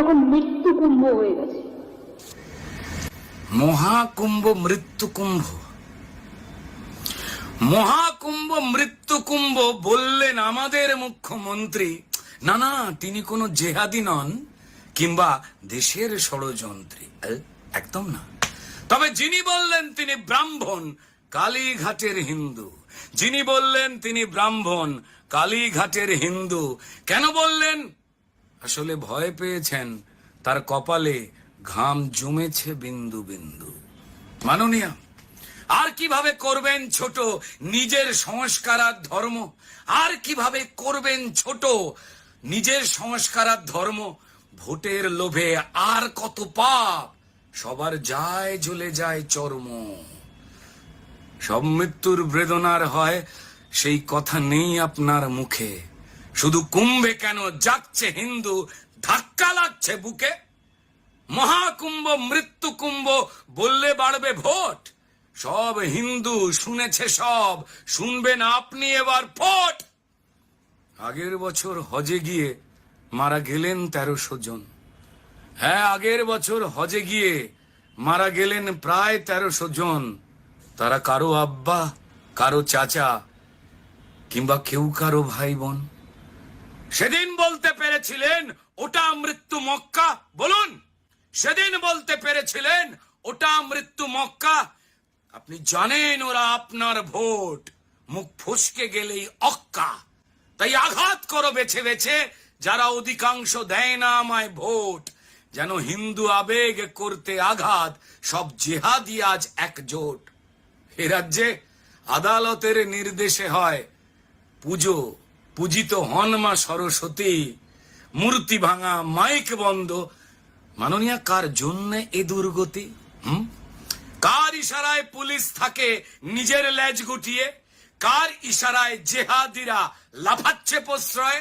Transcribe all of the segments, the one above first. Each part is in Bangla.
এখন মৃত্যু কুম্ভ হয়ে গেছে। মহাকুম্ভ মৃত্যু কুম্ভ, মহাকুম্ভ মৃত্যু কুম্ভ বললেন আমাদের মুখ্যমন্ত্রী। না না, তিনি কোনো জেহাদি নন কিংবা দেশের ষড়যন্ত্রী, একদম না। তবে যিনি বললেন তিনি ব্রাহ্মণ, কালীঘাটের হিন্দু। যিনি বললেন তিনি ব্রাহ্মণ, কালীঘাটের হিন্দু। কেন বললেন? আসলে ভয় পেয়েছেন, তার কপালে ঘাম জমেছে বিন্দু বিন্দু। মাননীয়, আর কিভাবে করবেন ছোট নিজের সংস্কার আর ধর্ম? আর কিভাবে করবেন ছোট নিজের সংস্কার আর ধর্ম? ভোটের লোভে আর কত পাপ, সবার যায় জ্বলে যায় চর্ম। সব মৃত্যুর বেদনার হয়, সেই কথা নেই আপনার মুখে। শুধু কুম্ভে কেন যাচ্ছে হিন্দু, ধাক্কা লাগছে বুকে। মহাকুম্ভ মৃত্যু কুম্ভ বললে বাড়বে ভোট। সব হিন্দু শুনেছে, সব শুনবেন আপনি এবার ফোট। আগের বছর হজে গিয়ে মারা গেলেন 1300 জন। হ্যাঁ, আগের বছর হজে গিয়ে মারা গেলেন প্রায় 1300 জন। তারা কারো আব্বা, কারো চাচা কিংবা কেউ কারো ভাই বোন। সেদিন বলতে পেরেছিলেন ওটা মৃত্যু মক্কা? বলুন, সেদিন বলতে পেরেছিলেন ওটা মৃত্যু মক্কা? আপনি জানেন ওরা আপনার ভোট, মুখ ফসকে গেলেই অক্কা। তাই আঘাত করো বেছে বেছে, যারা অধিকাংশ দেয় না আমায় ভোট। যেন হিন্দু আবেগ করতে আঘাত, সব জেহাদি আজ একজোট। এ রাজ্যে আদালতের নির্দেশে হয় পুজো, পূজিত হন মা সরস্বতী। মূর্তি ভাঙা, মাইক বন্ধ। মাননীয়া, কার জন্য এ দুর্গতি? কার ইশারায় পুলিশ থাকে নিজের লেজ গুটিয়ে? কার ইশারায় জেহাদিরা লাফাচ্ছে প্রশ্রয়ে?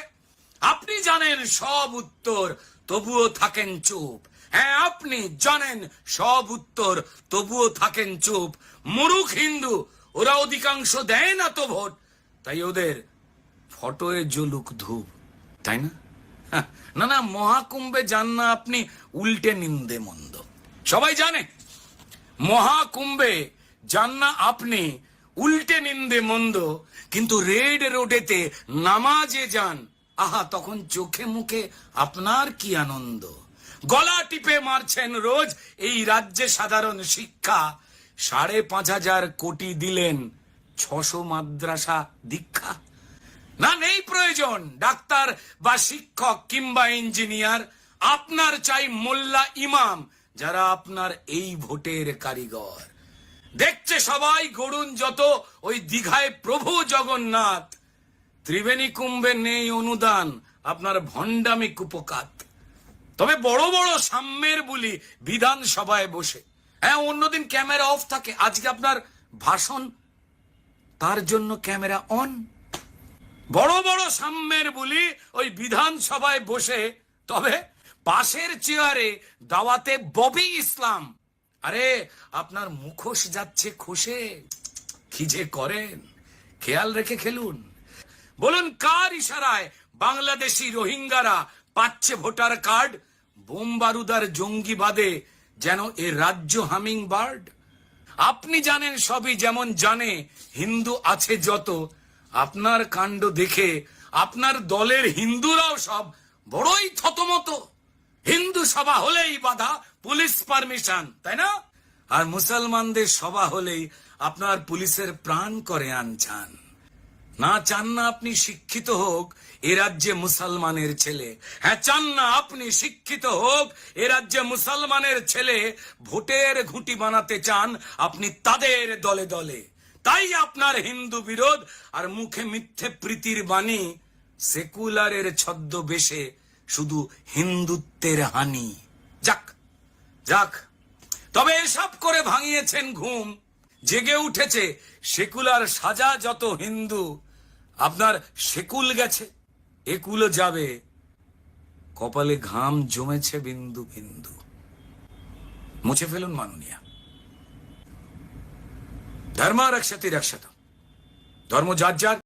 আপনি জানেন সব উত্তর, তবুও থাকেন চুপ। হ্যাঁ, আপনি জানেন সব উত্তর, তবুও থাকেন চুপ। মুরুখ হিন্দু, ওরা অধিকাংশ দেয় না তো ভোট, তাই ওদের ফটোয়ে জ্বলুক ধূপ, তাই না? না না, মহাকুম্ভে যান না আপনি উল্টে নিন্দে মন্দ। সবাই জানে মহাকুম্ভে যান না আপনি উল্টে নিন্দে মন্দ, কিন্তু রেড রোডেতে নামাজে যান, আহা তখন চোখে মুখে আপনার কি আনন্দ। গলা টিপে মারছেন রোজ এই রাজ্যে সাধারণ শিক্ষা। 5,500 কোটি দিলেন, 600 মাদ্রাসা দীক্ষা। না, নেই প্রয়োজন ডাক্তার বা শিক্ষক কিংবা ইঞ্জিনিয়ার। আপনার চাই মোল্লা ইমাম, যারা আপনার এই ভোটের কারিগর। দেখছে সবাই গড়ুন যত ওই দীঘায় প্রভু জগন্নাথ। ত্রিবেণী কুম্ভে নেই অনুদান, আপনার ভণ্ডামি কুপকাত। তবে বড় বড় সাম্যের বুলি বিধানসভায় বসে। হ্যাঁ, অন্যদিন ক্যামেরা অফ থাকে, আজকে আপনার ভাষণ, তার জন্য ক্যামেরা অন। বড় বড় সাম্যের বুলি ওই বিধানসভায় বসে, তবে পাশের চেয়ারে দাওয়াতে ববি ইসলাম। আরে আপনার মুখোশ যাচ্ছে খসে, কি যে করেন, খেয়াল রেখে খেলুন। বলুন, কার ইশারায় বাংলাদেশি রোহিঙ্গারা পাচ্ছে ভোটার কার্ড? বোম বারুদার জঙ্গিবাদে যেন এ রাজ্য হামিং বার্ড। আপনি জানেন সবই, যেমন জানে হিন্দু আছে যত। আপনার কাণ্ড দেখে আপনার দলের হিন্দুরাও সব বড়ই থতমত। হিন্দু সভা হলেই বাধা, পুলিশ পারমিশন, তাই না? আর মুসলমানদের সভা হলেই আপনার পুলিশের প্রাণ করে আনছান। না চান না আপনি শিক্ষিত হোক এ রাজ্যে মুসলমানের ছেলে। হ্যাঁ, চান না আপনি শিক্ষিত হোক এ রাজ্যে মুসলমানের ছেলে। ভোটের ঘুঁটি বানাতে চান আপনি তাদের দলে দলে। তাই আপনার হিন্দু বিরোধ আর মুখে মিথ্যে প্রীতির বাণী। সেকুলারের ছদ্মবেশে শুধু হিন্দুত্বের হানি। যাক যাক, তবে এসব করে ভাঙিয়েছেন ঘুম। জেগে উঠেছে সেকুলার সাজা যত হিন্দু। আপনার সেকুল গেছে, একুলও যাবে। কপালে ঘাম জমেছে বিন্দু বিন্দু। মুছে ফেলুন মাননীয়া। ধর্ম রক্ষতি রক্ষত। ধর্ম যার যার।